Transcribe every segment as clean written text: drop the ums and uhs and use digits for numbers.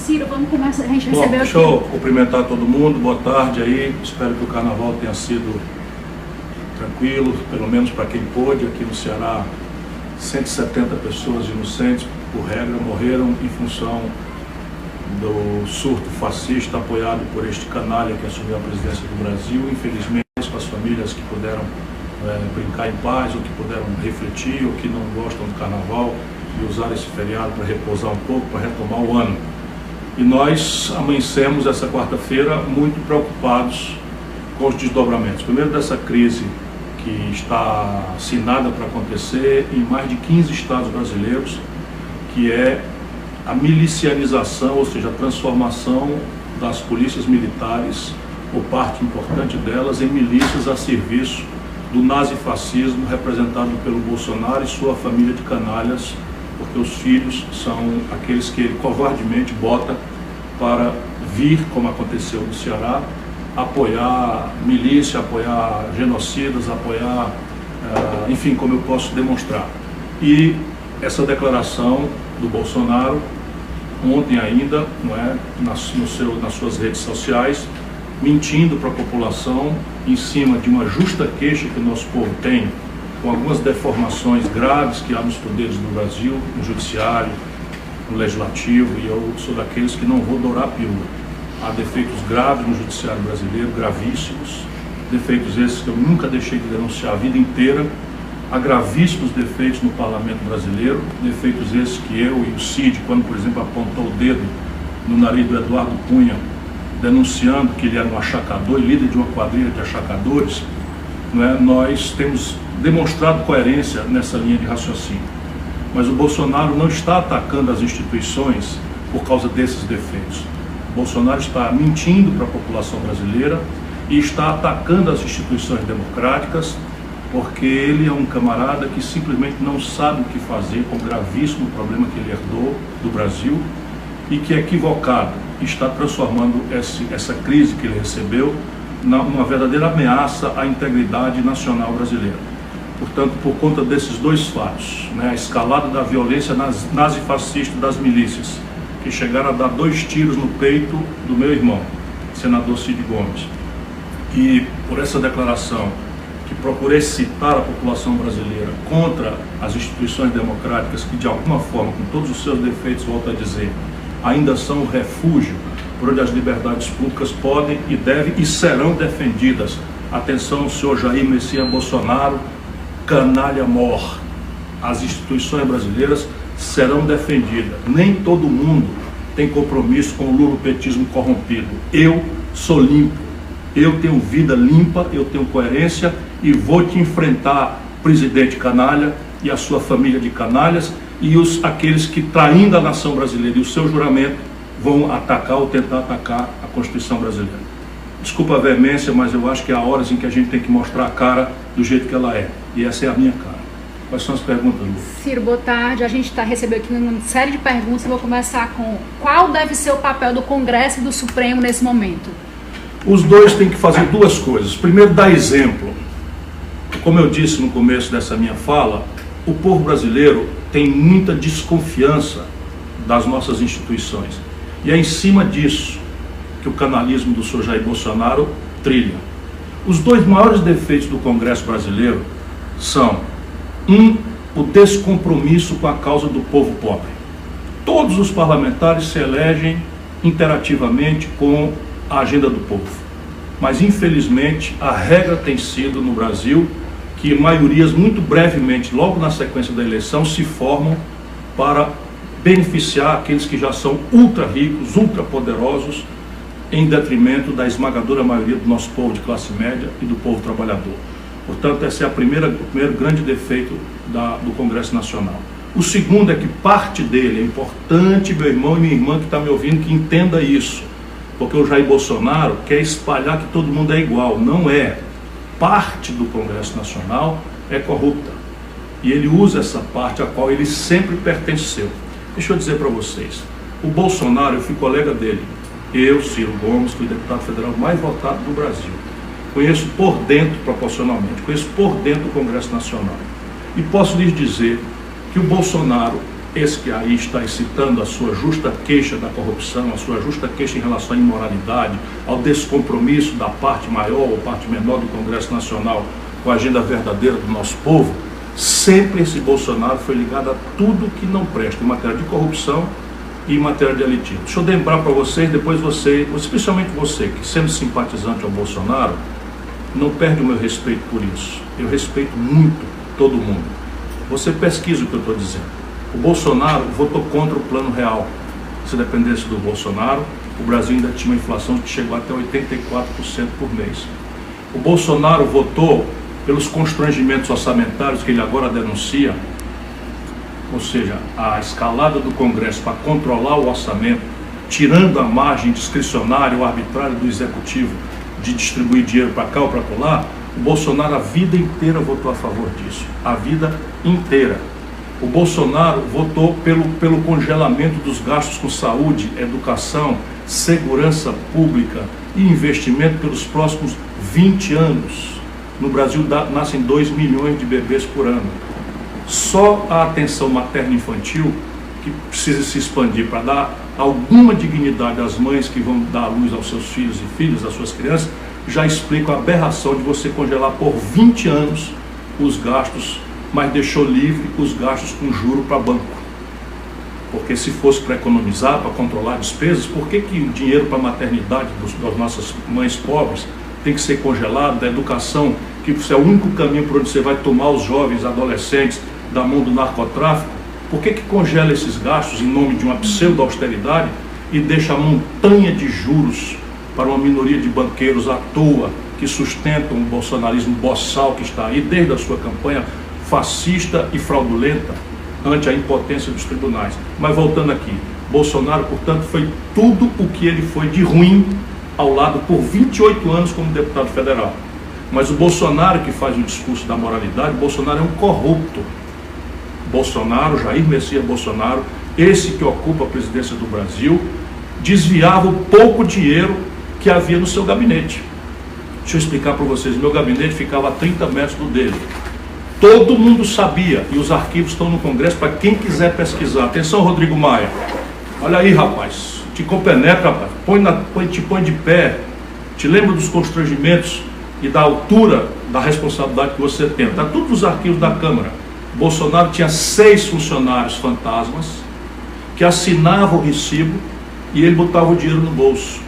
Ciro, vamos começar, a gente recebeu aqui. Deixa eu cumprimentar todo mundo, boa tarde aí, espero que o carnaval tenha sido tranquilo, pelo menos para quem pôde. Aqui no Ceará, 170 pessoas inocentes, por regra, morreram em função do surto fascista apoiado por este canalha que assumiu a presidência do Brasil. Infelizmente, com as famílias que puderam brincar em paz, ou que puderam refletir, ou que não gostam do carnaval, e usar esse feriado para repousar um pouco, para retomar o ano. E nós amanhecemos essa quarta-feira muito preocupados com os desdobramentos. Primeiro, dessa crise que está assinada para acontecer em mais de 15 estados brasileiros, que é a milicianização, ou seja, a transformação das polícias militares, ou parte importante delas, em milícias a serviço do nazifascismo representado pelo Bolsonaro e sua família de canalhas, porque os filhos são aqueles que ele covardemente bota para vir, como aconteceu no Ceará, apoiar milícia, apoiar genocidas, apoiar, enfim, como eu posso demonstrar. E essa declaração do Bolsonaro, ontem ainda, não é, nas suas redes sociais, mentindo para a população em cima de uma justa queixa que o nosso povo tem, com algumas deformações graves que há nos poderes do Brasil, no judiciário, no legislativo, e eu sou daqueles que não vou dourar a pílula. Há defeitos graves no judiciário brasileiro, gravíssimos, defeitos esses que eu nunca deixei de denunciar a vida inteira. Há gravíssimos defeitos no parlamento brasileiro, defeitos esses que eu e o Cid, quando, por exemplo, apontou o dedo no nariz do Eduardo Cunha, denunciando que ele era um achacador e líder de uma quadrilha de achacadores, não é? Nós temos demonstrado coerência nessa linha de raciocínio. Mas o Bolsonaro não está atacando as instituições por causa desses defeitos. O Bolsonaro está mentindo para a população brasileira e está atacando as instituições democráticas, porque ele é um camarada que simplesmente não sabe o que fazer com o gravíssimo problema que ele herdou do Brasil e que, equivocado, está transformando essa crise que ele recebeu numa verdadeira ameaça à integridade nacional brasileira. Portanto, por conta desses dois fatos, né, a escalada da violência nazifascista das milícias, que chegaram a dar 2 tiros no peito do meu irmão, senador Cid Gomes, e por essa declaração que procurei citar a população brasileira contra as instituições democráticas que, de alguma forma, com todos os seus defeitos, volto a dizer, ainda são o refúgio por onde as liberdades públicas podem e devem e serão defendidas. Atenção, senhor Jair Messias Bolsonaro, canalha mor. As instituições brasileiras serão defendidas. Nem todo mundo tem compromisso com o lulopetismo corrompido. Eu sou limpo, eu tenho vida limpa, eu tenho coerência e vou te enfrentar, presidente canalha e a sua família de canalhas e aqueles que, traindo a nação brasileira e o seu juramento, vão atacar ou tentar atacar a Constituição brasileira. Desculpa a veemência, mas eu acho que há horas em que a gente tem que mostrar a cara do jeito que ela é. E essa é a minha cara. Quais são as perguntas, Lu? Ciro, boa tarde. A gente recebeu aqui uma série de perguntas. Eu vou começar com qual deve ser o papel do Congresso e do Supremo nesse momento? Os dois têm que fazer 2 coisas. Primeiro, dar exemplo. Como eu disse no começo dessa minha fala, o povo brasileiro tem muita desconfiança das nossas instituições. E é em cima disso que o canalismo do senhor Jair Bolsonaro trilha. Os 2 maiores defeitos do Congresso brasileiro são, o descompromisso com a causa do povo pobre. Todos os parlamentares se elegem interativamente com a agenda do povo. Mas, infelizmente, a regra tem sido no Brasil que maiorias muito brevemente, logo na sequência da eleição, se formam para beneficiar aqueles que já são ultra ricos, ultra poderosos, em detrimento da esmagadora maioria do nosso povo de classe média e do povo trabalhador. Portanto, esse é o primeiro grande defeito do Congresso Nacional. O segundo é que parte dele, é importante, meu irmão e minha irmã que está me ouvindo, que entenda isso, porque o Jair Bolsonaro quer espalhar que todo mundo é igual. Não é. Parte do Congresso Nacional é corrupta. E ele usa essa parte a qual ele sempre pertenceu. Deixa eu dizer para vocês, o Bolsonaro, eu fui colega dele, eu, Ciro Gomes, fui deputado federal mais votado do Brasil. Conheço por dentro, proporcionalmente, conheço por dentro do Congresso Nacional. E posso lhes dizer que o Bolsonaro esse que aí está excitando a sua justa queixa da corrupção, a sua justa queixa em relação à imoralidade, ao descompromisso da parte maior ou parte menor do Congresso Nacional com a agenda verdadeira do nosso povo, sempre esse Bolsonaro foi ligado a tudo que não presta, em matéria de corrupção e em matéria de elitismo. Deixa eu lembrar para vocês, depois você, especialmente você, que sendo simpatizante ao Bolsonaro, não perde o meu respeito por isso. Eu respeito muito todo mundo. Você pesquisa o que eu estou dizendo. O Bolsonaro votou contra o Plano Real. Se dependesse do Bolsonaro, o Brasil ainda tinha uma inflação que chegou até 84% por mês. O Bolsonaro votou pelos constrangimentos orçamentários que ele agora denuncia, ou seja, a escalada do Congresso para controlar o orçamento, tirando a margem discricionária ou arbitrária do Executivo de distribuir dinheiro para cá ou para lá. O Bolsonaro a vida inteira votou a favor disso, a vida inteira. O Bolsonaro votou pelo congelamento dos gastos com saúde, educação, segurança pública e investimento pelos próximos 20 anos. No Brasil nascem 2 milhões de bebês por ano. Só a atenção materno-infantil, que precisa se expandir para dar alguma dignidade às mães que vão dar à luz aos seus filhos e filhas, às suas crianças, já explica a aberração de você congelar por 20 anos os gastos, mas deixou livre os gastos com juro para banco. Porque se fosse para economizar, para controlar despesas, por que o dinheiro para a maternidade das nossas mães pobres tem que ser congelado, da educação, que é o único caminho por onde você vai tomar os jovens, adolescentes da mão do narcotráfico? Por que congela esses gastos em nome de uma pseudo-austeridade e deixa a montanha de juros para uma minoria de banqueiros à toa que sustentam o bolsonarismo boçal que está aí desde a sua campanha fascista e fraudulenta ante a impotência dos tribunais? Mas voltando aqui, Bolsonaro, portanto, foi tudo o que ele foi de ruim ao lado por 28 anos como deputado federal. Mas o Bolsonaro que faz o discurso da moralidade, Bolsonaro é um corrupto. Bolsonaro, Jair Messias Bolsonaro, esse que ocupa a presidência do Brasil, desviava o pouco dinheiro que havia no seu gabinete. Deixa eu explicar para vocês, meu gabinete ficava a 30 metros do dele. Todo mundo sabia, e os arquivos estão no Congresso para quem quiser pesquisar. Atenção, Rodrigo Maia. Olha aí, rapaz. Te compenetra, rapaz. Te põe de pé. Te lembra dos constrangimentos e da altura da responsabilidade que você tem. Está tudo nos arquivos da Câmara. Bolsonaro tinha 6 funcionários fantasmas que assinavam o recibo e ele botava o dinheiro no bolso.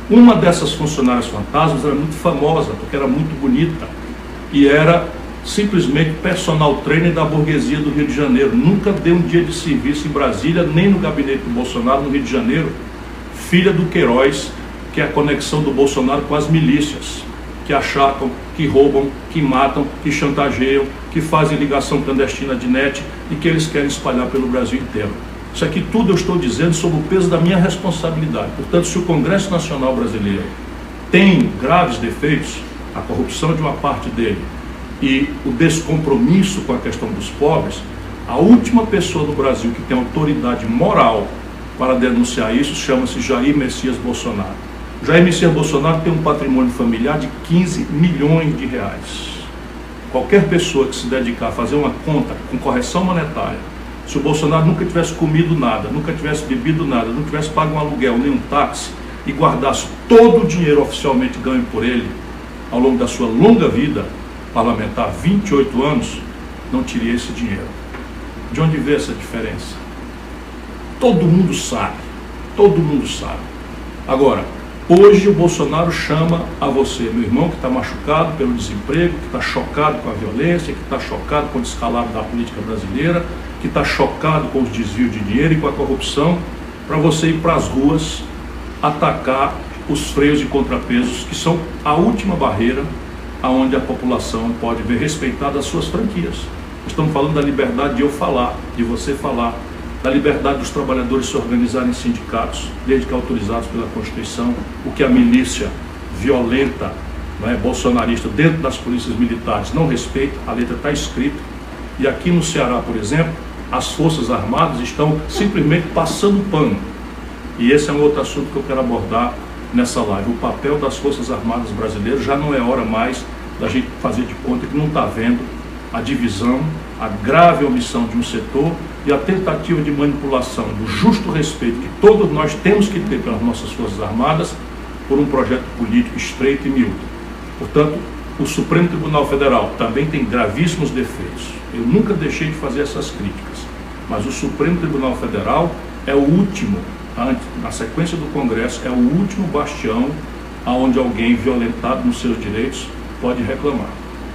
Uma dessas funcionárias fantasmas era muito famosa, porque era muito bonita, e era simplesmente personal trainer da burguesia do Rio de Janeiro. Nunca deu um dia de serviço em Brasília, nem no gabinete do Bolsonaro, no Rio de Janeiro. Filha do Queiroz, que é a conexão do Bolsonaro com as milícias, que achacam, que roubam, que matam, que chantageiam, que fazem ligação clandestina de net e que eles querem espalhar pelo Brasil inteiro. Isso aqui tudo eu estou dizendo sob o peso da minha responsabilidade. Portanto, se o Congresso Nacional Brasileiro tem graves defeitos, a corrupção de uma parte dele e o descompromisso com a questão dos pobres, a última pessoa no Brasil que tem autoridade moral para denunciar isso chama-se Jair Messias Bolsonaro. Jair Messias Bolsonaro tem um patrimônio familiar de 15 milhões de reais. Qualquer pessoa que se dedicar a fazer uma conta com correção monetária, se o Bolsonaro nunca tivesse comido nada, nunca tivesse bebido nada, não tivesse pago um aluguel nem um táxi e guardasse todo o dinheiro oficialmente ganho por ele ao longo da sua longa vida parlamentar, 28 anos, não teria esse dinheiro. De onde vê essa diferença? Todo mundo sabe, todo mundo sabe. Agora, hoje o Bolsonaro chama a você, meu irmão, que está machucado pelo desemprego, que está chocado com a violência, que está chocado com o descalabro da política brasileira, que está chocado com os desvios de dinheiro e com a corrupção, para você ir para as ruas atacar os freios e contrapesos, que são a última barreira aonde a população pode ver respeitadas as suas franquias. Estamos falando da liberdade de eu falar, de você falar, da liberdade dos trabalhadores se organizarem em sindicatos, desde que autorizados pela Constituição, o que a milícia violenta, bolsonarista, dentro das polícias militares não respeita, a letra está escrita. E aqui no Ceará, por exemplo, as Forças Armadas estão simplesmente passando pano. E esse é um outro assunto que eu quero abordar nessa live. O papel das Forças Armadas brasileiras. Já não é hora mais da gente fazer de conta que não está vendo a divisão, a grave omissão de um setor e a tentativa de manipulação do justo respeito que todos nós temos que ter pelas nossas Forças Armadas por um projeto político estreito e miúdo. Portanto, o Supremo Tribunal Federal também tem gravíssimos defeitos. Eu nunca deixei de fazer essas críticas, mas o Supremo Tribunal Federal é o último, na sequência do Congresso, é o último bastião onde alguém violentado nos seus direitos pode reclamar.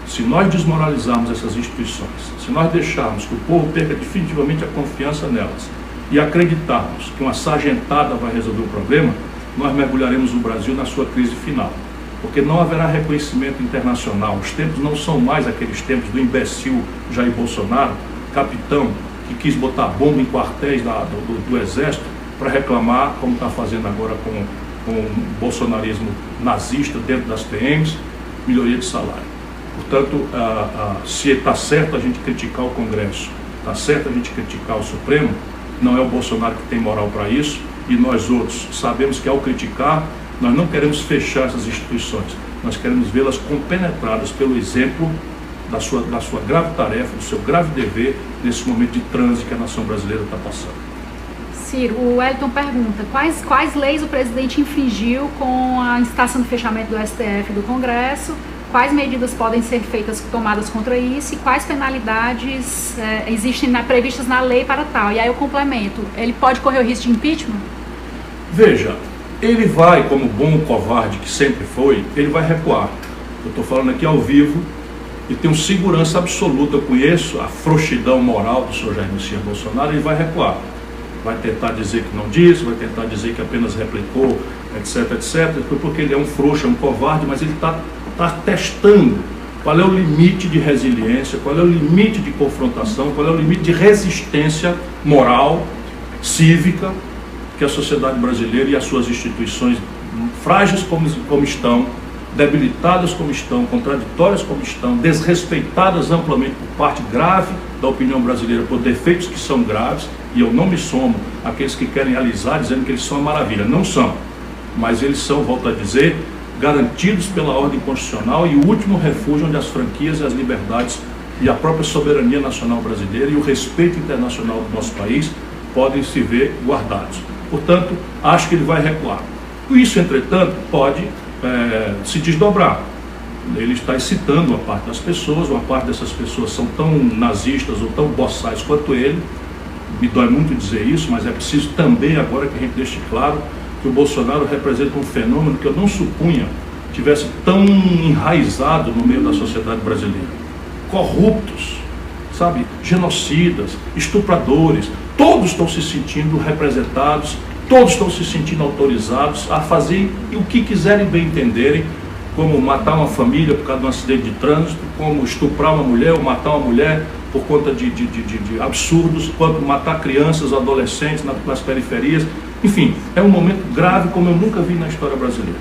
Se nós desmoralizarmos essas instituições, se nós deixarmos que o povo perca definitivamente a confiança nelas e acreditarmos que uma sargentada vai resolver o problema, nós mergulharemos o Brasil na sua crise final. Porque não haverá reconhecimento internacional. Os tempos não são mais aqueles tempos do imbecil Jair Bolsonaro, capitão que quis botar bomba em quartéis do Exército para reclamar, como está fazendo agora com o bolsonarismo nazista dentro das PMs, melhoria de salário. Portanto, se está certo a gente criticar o Congresso, está certo a gente criticar o Supremo, não é o Bolsonaro que tem moral para isso, e nós outros sabemos que ao criticar, nós não queremos fechar essas instituições, nós queremos vê-las compenetradas pelo exemplo da sua grave tarefa, do seu grave dever, nesse momento de transe que a nação brasileira está passando. Ciro, o Wellington pergunta, quais leis o presidente infringiu com a incitação do fechamento do STF e do Congresso, quais medidas podem ser tomadas contra isso e quais penalidades existem previstas na lei para tal? E aí eu complemento, ele pode correr o risco de impeachment? Veja, ele vai, como bom covarde que sempre foi, ele vai recuar. Eu estou falando aqui ao vivo e tenho segurança absoluta, eu conheço a frouxidão moral do senhor Jair Messias Bolsonaro, ele vai recuar. Vai tentar dizer que não disse, vai tentar dizer que apenas replicou, etc, etc, porque ele é um frouxo, é um covarde, mas ele está testando qual é o limite de resiliência, qual é o limite de confrontação, qual é o limite de resistência moral, cívica, que a sociedade brasileira e as suas instituições, frágeis como estão, debilitadas como estão, contraditórias como estão, desrespeitadas amplamente por parte grave da opinião brasileira, por defeitos que são graves, e eu não me somo àqueles que querem alisar dizendo que eles são uma maravilha. Não são, mas eles são, volto a dizer, garantidos pela ordem constitucional e o último refúgio onde as franquias e as liberdades e a própria soberania nacional brasileira e o respeito internacional do nosso país podem se ver guardados. Portanto, acho que ele vai recuar. Isso, entretanto, pode se desdobrar. Ele está excitando uma parte das pessoas, uma parte dessas pessoas são tão nazistas ou tão boçais quanto ele. Me dói muito dizer isso, mas é preciso também agora que a gente deixe claro que o Bolsonaro representa um fenômeno que eu não supunha tivesse tão enraizado no meio da sociedade brasileira. Corruptos, sabe, genocidas, estupradores, todos estão se sentindo representados, todos estão se sentindo autorizados a fazer o que quiserem bem entenderem, como matar uma família por causa de um acidente de trânsito, como estuprar uma mulher ou matar uma mulher por conta de absurdos, quanto matar crianças, adolescentes nas periferias. Enfim, é um momento grave como eu nunca vi na história brasileira.